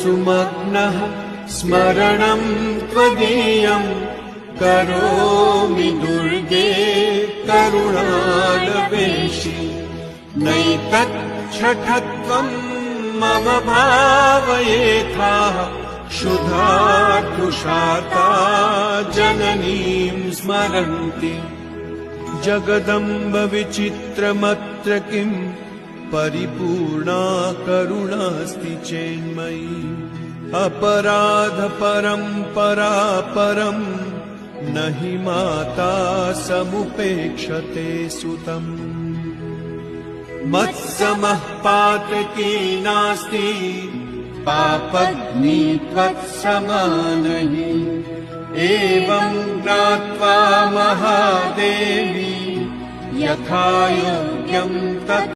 सुमग्नः स्मरणं त्वदीयं करोमि दुर्गे करुणालवेशि नैतच्छठत्वं मम भावयेथाः क्षुधार्तुषार्ता जननीं स्मरन्ति जगदम्ब विचित्रमत्र किम् परिपूर्णा करुणास्ति चेन्मयी अपराध परम्परा परं न हि माता समुपेक्षते सुतम् मत्समः पातकी नास्ति पापग्नि त्वत्समानहि एवं ज्ञात्वा महादेवी यथा योग्यं तत्